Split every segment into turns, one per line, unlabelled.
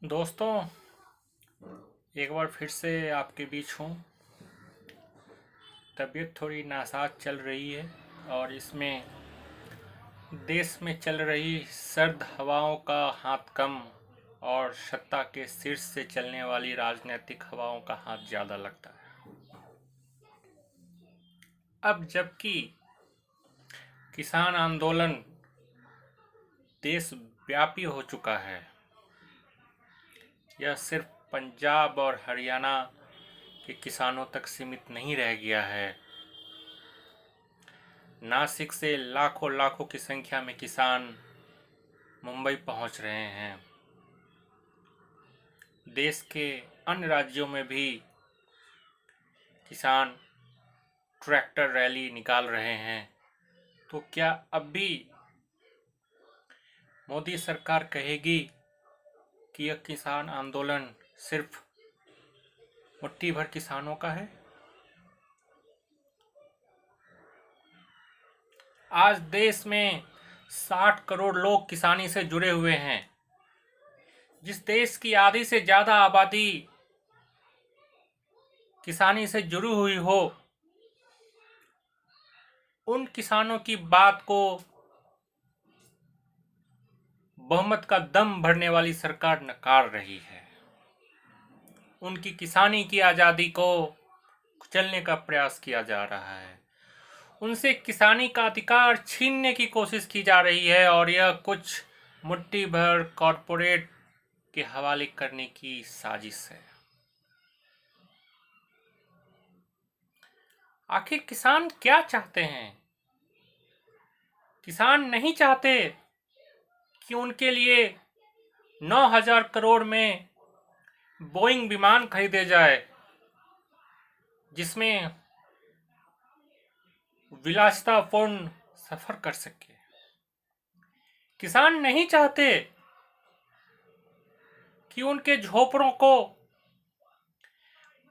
दोस्तों, एक बार फिर से आपके बीच हूँ। तबीयत थोड़ी नासाज चल रही है और इसमें देश में चल रही सर्द हवाओं का हाथ कम और सत्ता के शीर्ष से चलने वाली राजनीतिक हवाओं का हाथ ज़्यादा लगता है। अब जबकि किसान आंदोलन देशव्यापी हो चुका है, यह सिर्फ पंजाब और हरियाणा के किसानों तक सीमित नहीं रह गया है। नासिक से लाखों लाखों की संख्या में किसान मुंबई पहुंच रहे हैं। देश के अन्य राज्यों में भी किसान ट्रैक्टर रैली निकाल रहे हैं। तो क्या अब भी मोदी सरकार कहेगी कि यह किसान आंदोलन सिर्फ मुट्ठी भर किसानों का है? आज देश में 60 करोड़ लोग किसानी से जुड़े हुए हैं। जिस देश की आधी से ज़्यादा आबादी किसानी से जुड़ी हुई हो, उन किसानों की बात को बहुमत का दम भरने वाली सरकार नकार रही है। उनकी किसानी की आज़ादी को कुचलने का प्रयास किया जा रहा है। उनसे किसानी का अधिकार छीनने की कोशिश की जा रही है और यह कुछ मुट्ठी भर कॉरपोरेट के हवाले करने की साजिश है। आखिर किसान क्या चाहते हैं? किसान नहीं चाहते कि उनके लिए 9,000 करोड़ में बोइंग विमान खरीदे जाए, जिसमें विलासितापूर्ण सफर कर सके। किसान नहीं चाहते कि उनके झोपड़ों को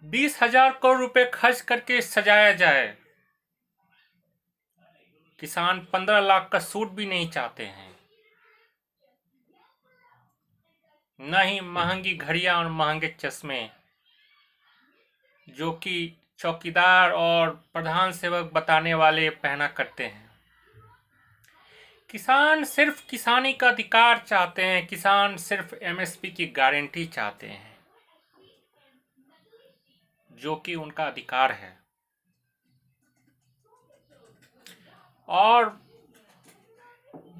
20,000 करोड़ रुपए खर्च करके सजाया जाए। किसान 15 लाख का सूट भी नहीं चाहते हैं, न ही महंगी घड़ियां और महंगे चश्मे जो कि चौकीदार और प्रधान सेवक बताने वाले पहना करते हैं। किसान सिर्फ किसानी का अधिकार चाहते हैं। किसान सिर्फ एमएसपी की गारंटी चाहते हैं, जो कि उनका अधिकार है। और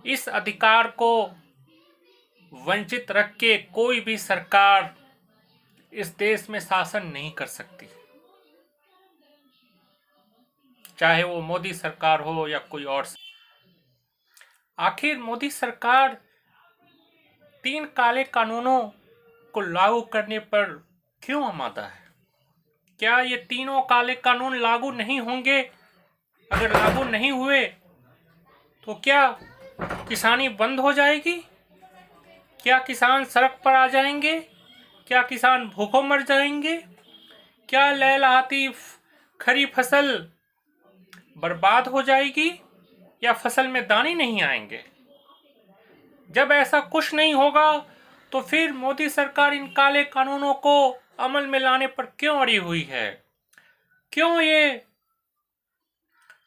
इस अधिकार को वंचित रख के कोई भी सरकार इस देश में शासन नहीं कर सकती, चाहे वो मोदी सरकार हो या कोई और। आखिर मोदी सरकार 3 काले कानूनों को लागू करने पर क्यों आमादा है? क्या ये तीनों काले कानून लागू नहीं होंगे? अगर लागू नहीं हुए तो क्या किसानी बंद हो जाएगी? क्या किसान सड़क पर आ जाएंगे? क्या किसान भूखों मर जाएंगे? क्या लहलहाती खरी फसल बर्बाद हो जाएगी या फसल में दाने नहीं आएंगे? जब ऐसा कुछ नहीं होगा तो फिर मोदी सरकार इन काले कानूनों को अमल में लाने पर क्यों अड़ी हुई है? क्यों ये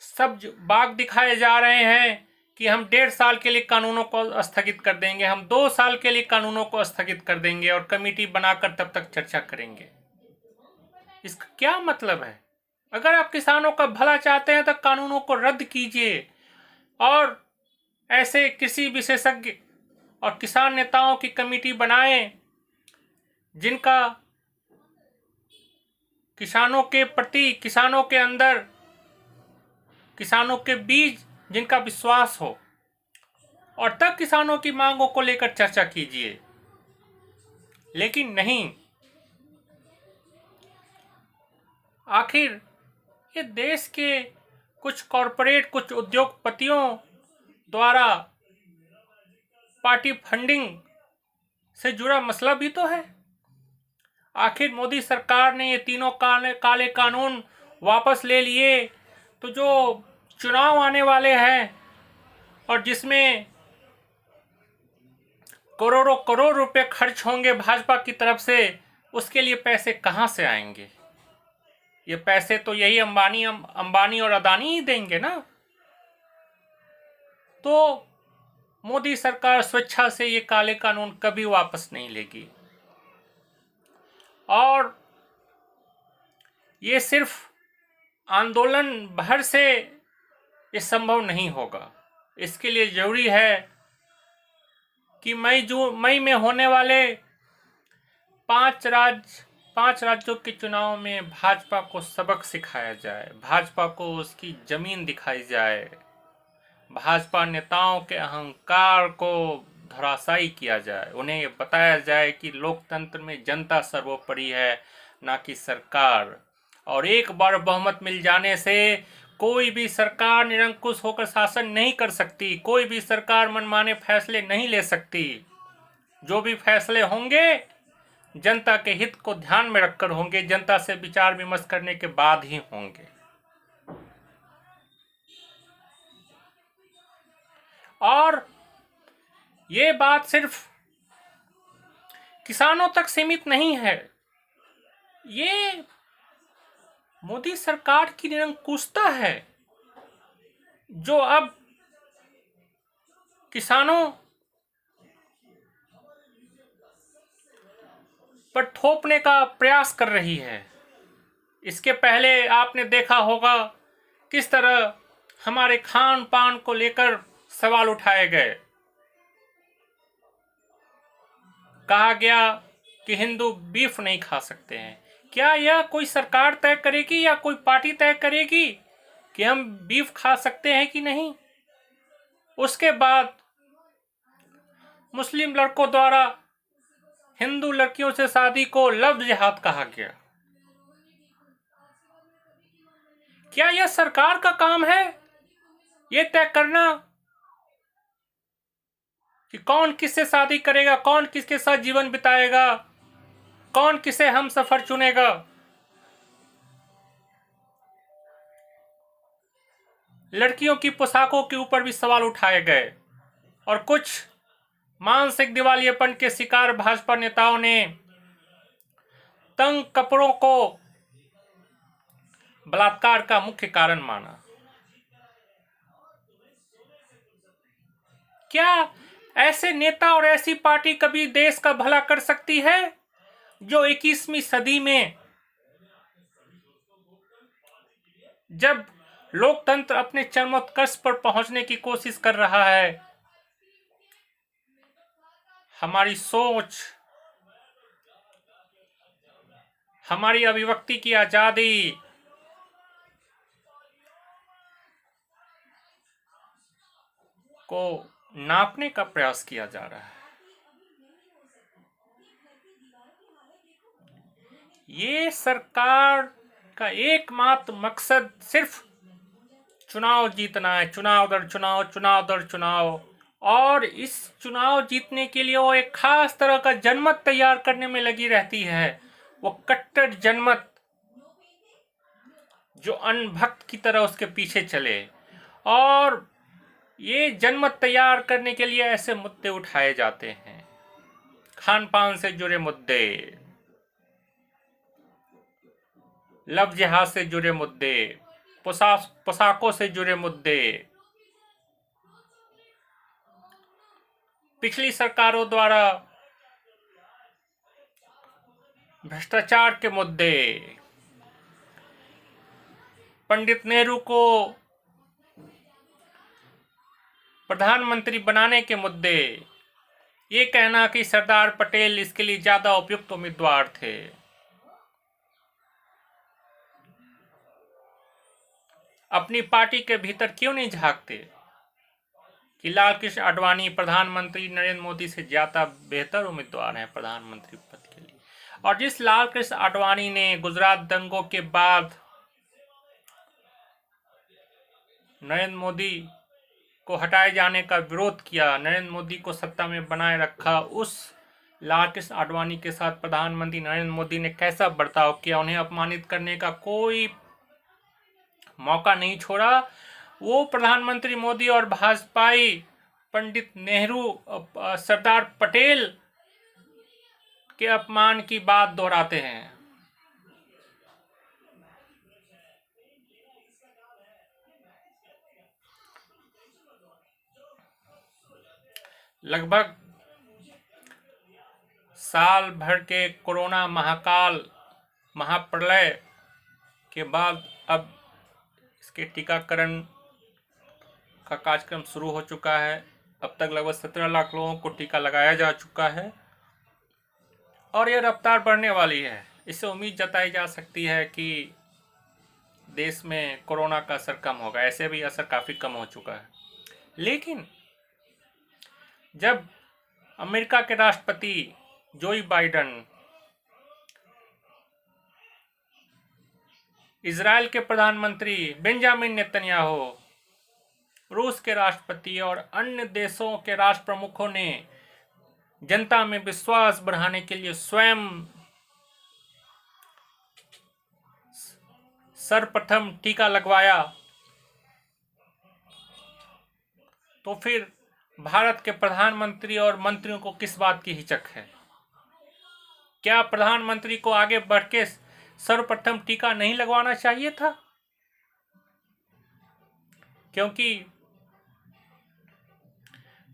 सब बाग दिखाए जा रहे हैं कि हम 1.5 साल के लिए कानूनों को स्थगित कर देंगे, हम 2 साल के लिए कानूनों को स्थगित कर देंगे और कमेटी बनाकर तब तक चर्चा करेंगे? इसका क्या मतलब है? अगर आप किसानों का भला चाहते हैं तो कानूनों को रद्द कीजिए और ऐसे कृषि विशेषज्ञ और किसान नेताओं की कमेटी बनाएं जिनका किसानों के प्रति, किसानों के अंदर, किसानों के बीच जिनका विश्वास हो, और तब किसानों की मांगों को लेकर चर्चा कीजिए। लेकिन नहीं, आखिर ये देश के कुछ कॉरपोरेट, कुछ उद्योगपतियों द्वारा पार्टी फंडिंग से जुड़ा मसला भी तो है। आखिर मोदी सरकार ने ये तीनों काले कानून वापस ले लिए तो जो चुनाव आने वाले हैं और जिसमें करोड़ों करोड़ रुपए खर्च होंगे भाजपा की तरफ से, उसके लिए पैसे कहां से आएंगे? ये पैसे तो यही अंबानी और अदानी ही देंगे ना। तो मोदी सरकार स्वेच्छा से ये काले कानून कभी वापस नहीं लेगी, और ये सिर्फ आंदोलन भर से ये संभव नहीं होगा। इसके लिए जरूरी है कि मई में होने वाले 5 राज्यों के चुनाव में भाजपा को सबक सिखाया जाए, भाजपा को उसकी जमीन दिखाई जाए, भाजपा नेताओं के अहंकार को धराशायी किया जाए, उन्हें ये बताया जाए कि लोकतंत्र में जनता सर्वोपरि है, ना कि सरकार। और एक बार बहुमत मिल जाने से कोई भी सरकार निरंकुश होकर शासन नहीं कर सकती, कोई भी सरकार मनमाने फैसले नहीं ले सकती। जो भी फैसले होंगे जनता के हित को ध्यान में रखकर होंगे, जनता से विचार विमर्श करने के बाद ही होंगे। और ये बात सिर्फ किसानों तक सीमित नहीं है, ये मोदी सरकार की निरंकुशता है जो अब किसानों पर थोपने का प्रयास कर रही है। इसके पहले आपने देखा होगा किस तरह हमारे खान पान को लेकर सवाल उठाए गए। कहा गया कि हिंदू बीफ नहीं खा सकते हैं। क्या यह कोई सरकार तय करेगी या कोई पार्टी तय करेगी कि हम बीफ खा सकते हैं कि नहीं? उसके बाद मुस्लिम लड़कों द्वारा हिंदू लड़कियों से शादी को लव जिहाद कहा गया। क्या यह सरकार का काम है यह तय करना कि कौन किससे शादी करेगा, कौन किसके साथ जीवन बिताएगा, कौन किसे हम सफर चुनेगा? लड़कियों की पोशाकों के ऊपर भी सवाल उठाए गए और कुछ मानसिक दिवालियेपन के शिकार भाजपा नेताओं ने तंग कपड़ों को बलात्कार का मुख्य कारण माना। क्या ऐसे नेता और ऐसी पार्टी कभी देश का भला कर सकती है जो 21वीं सदी में, जब लोकतंत्र अपने चरमोत्कर्ष पर पहुंचने की कोशिश कर रहा है, हमारी सोच, हमारी अभिव्यक्ति की आजादी, को नापने का प्रयास किया जा रहा है? ये सरकार का एकमात्र मकसद सिर्फ चुनाव जीतना है, चुनाव दर चुनाव, चुनाव दर चुनाव। और इस चुनाव जीतने के लिए वो एक खास तरह का जनमत तैयार करने में लगी रहती है। वो कट्टर जनमत जो अनभक्त की तरह उसके पीछे चले, और ये जनमत तैयार करने के लिए ऐसे मुद्दे उठाए जाते हैं, खान पान से जुड़े मुद्दे, लव जिहाद से जुड़े मुद्दे, पोशाकों से जुड़े मुद्दे, पिछली सरकारों द्वारा भ्रष्टाचार के मुद्दे, पंडित नेहरू को प्रधानमंत्री बनाने के मुद्दे, ये कहना कि सरदार पटेल इसके लिए ज्यादा उपयुक्त उम्मीदवार थे। अपनी पार्टी के भीतर क्यों नहीं झांकते कि लालकृष्ण आडवाणी प्रधानमंत्री नरेंद्र मोदी से ज्यादा बेहतर उम्मीदवार हैं प्रधानमंत्री पद के लिए? और जिस लालकृष्ण आडवाणी ने गुजरात दंगों के बाद नरेंद्र मोदी को हटाए जाने का विरोध किया, नरेंद्र मोदी को सत्ता में बनाए रखा, उस लालकृष्ण आडवाणी के साथ प्रधानमंत्री नरेंद्र मोदी ने कैसा बर्ताव किया? उन्हें अपमानित करने का कोई मौका नहीं छोड़ा। वो प्रधानमंत्री मोदी और भाजपाई पंडित नेहरू, सरदार पटेल के अपमान की बात दोहराते हैं। लगभग साल भर के कोरोना महाकाल महाप्रलय के बाद अब इसके टीकाकरण का कार्यक्रम शुरू हो चुका है। अब तक लगभग 17 लाख लोगों को टीका लगाया जा चुका है और यह रफ्तार बढ़ने वाली है। इससे उम्मीद जताई जा सकती है कि देश में कोरोना का असर कम होगा। ऐसे भी असर काफ़ी कम हो चुका है। लेकिन जब अमेरिका के राष्ट्रपति जो बाइडेन, इजराइल के प्रधानमंत्री बेंजामिन नेतन्याहू, रूस के राष्ट्रपति और अन्य देशों के राष्ट्र प्रमुखों ने जनता में विश्वास बढ़ाने के लिए स्वयं सर्वप्रथम टीका लगवाया, तो फिर भारत के प्रधानमंत्री और मंत्रियों को किस बात की हिचक है? क्या प्रधानमंत्री को आगे बढ़ के सर्वप्रथम टीका नहीं लगवाना चाहिए था? क्योंकि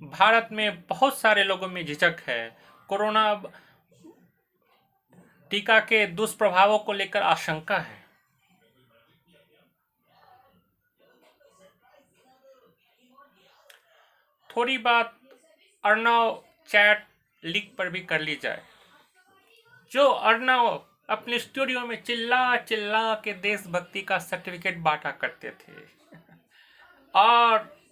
भारत में बहुत सारे लोगों में झिझक है। कोरोना टीका के दुष्प्रभावों को लेकर आशंका है। थोड़ी बात अर्णव चैट लीक पर भी कर ली जाए। जो अर्णव अपने स्टूडियो में चिल्ला चिल्ला के देशभक्ति का सर्टिफिकेट बांटा करते थे और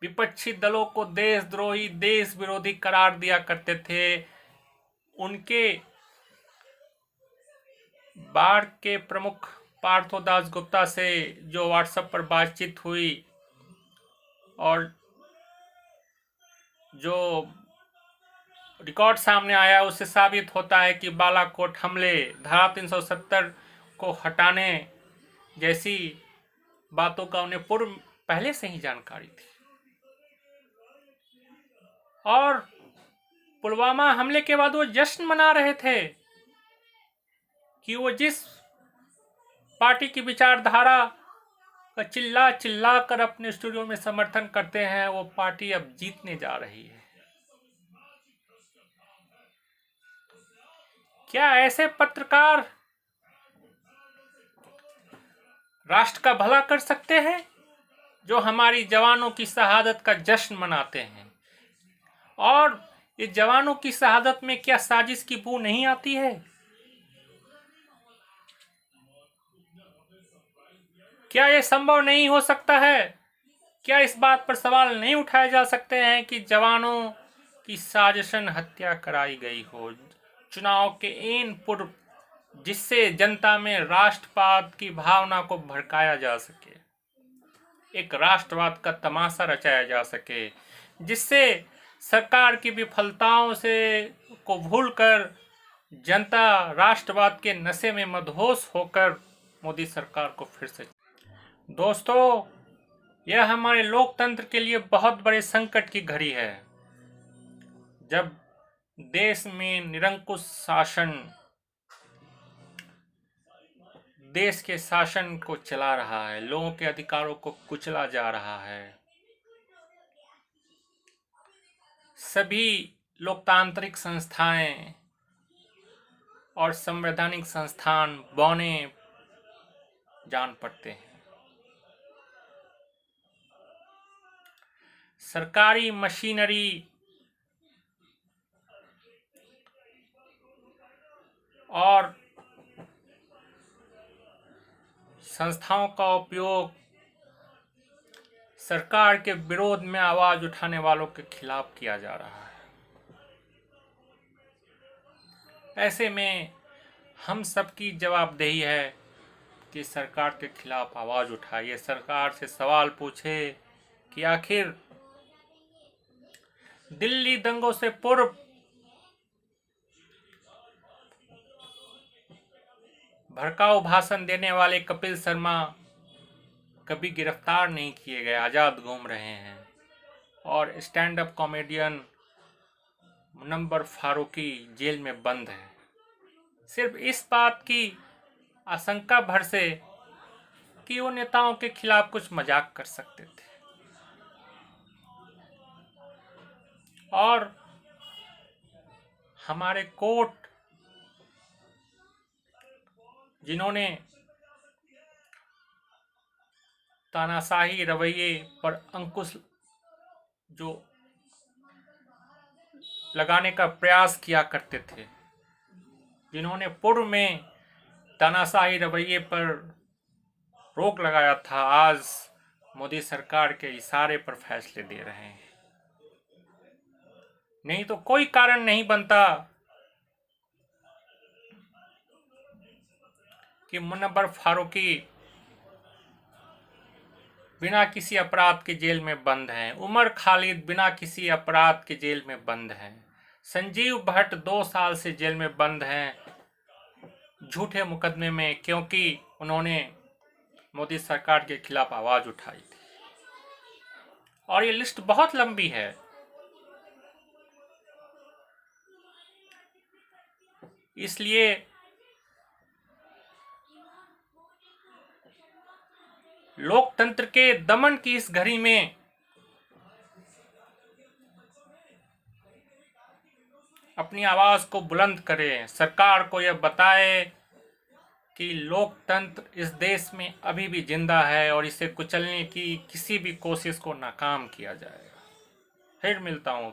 विपक्षी दलों को देशद्रोही, देश विरोधी करार दिया करते थे, उनके बाढ़ के प्रमुख पार्थो दास गुप्ता से जो व्हाट्सएप पर बातचीत हुई और जो रिकॉर्ड सामने आया, उससे साबित होता है कि बालाकोट हमले, धारा 370 को हटाने जैसी बातों का उन्हें पहले से ही जानकारी थी। और पुलवामा हमले के बाद वो जश्न मना रहे थे कि वो जिस पार्टी की विचारधारा का चिल्ला चिल्ला कर अपने स्टूडियो में समर्थन करते हैं, वो पार्टी अब जीतने जा रही है। क्या ऐसे पत्रकार राष्ट्र का भला कर सकते हैं जो हमारी जवानों की शहादत का जश्न मनाते हैं? और ये जवानों की शहादत में क्या साजिश की बू नहीं आती है? क्या ये संभव नहीं हो सकता है? क्या इस बात पर सवाल नहीं उठाए जा सकते हैं कि जवानों की साजिशन हत्या कराई गई हो चुनाव के एन पूर्व, जिससे जनता में राष्ट्रवाद की भावना को भड़काया जा सके, एक राष्ट्रवाद का तमाशा रचाया जा सके, जिससे सरकार की विफलताओं से को भूलकर जनता राष्ट्रवाद के नशे में मदहोश होकर मोदी सरकार को फिर से। दोस्तों, यह हमारे लोकतंत्र के लिए बहुत बड़े संकट की घड़ी है, जब देश में निरंकुश शासन देश के शासन को चला रहा है, लोगों के अधिकारों को कुचला जा रहा है। सभी लोकतांत्रिक संस्थाएं और संवैधानिक संस्थान बौने जान पड़ते हैं। सरकारी मशीनरी और संस्थाओं का उपयोग सरकार के विरोध में आवाज उठाने वालों के खिलाफ किया जा रहा है। ऐसे में हम सबकी जवाबदेही है कि सरकार के खिलाफ आवाज उठाइए, सरकार से सवाल पूछे कि आखिर दिल्ली दंगों से पूर्व भड़काऊ भाषण देने वाले कपिल शर्मा कभी गिरफ्तार नहीं किए गए, आज़ाद घूम रहे हैं। और stand up comedian Munawar Faruqui jail में बंद है, सिर्फ इस बात की आशंका भर से कि वो नेताओं के खिलाफ कुछ मजाक कर सकते थे। और हमारे कोर्ट, जिन्होंने तानाशाही रवैये पर अंकुश जो लगाने का प्रयास किया करते थे, जिन्होंने पूर्व में तानाशाही रवैये पर रोक लगाया था, आज मोदी सरकार के इशारे पर फैसले दे रहे हैं। नहीं तो कोई कारण नहीं बनता कि मुनव्वर फारूकी बिना किसी अपराध के जेल में बंद हैं, उमर खालिद बिना किसी अपराध के जेल में बंद हैं, संजीव भट्ट 2 साल से जेल में बंद हैं झूठे मुकदमे में, क्योंकि उन्होंने मोदी सरकार के खिलाफ आवाज उठाई थी। और ये लिस्ट बहुत लंबी है। इसलिए लोकतंत्र के दमन की इस घड़ी में अपनी आवाज को बुलंद करें, सरकार को यह बताए कि लोकतंत्र इस देश में अभी भी जिंदा है और इसे कुचलने की किसी भी कोशिश को नाकाम किया जाएगा। फिर मिलता हूँ।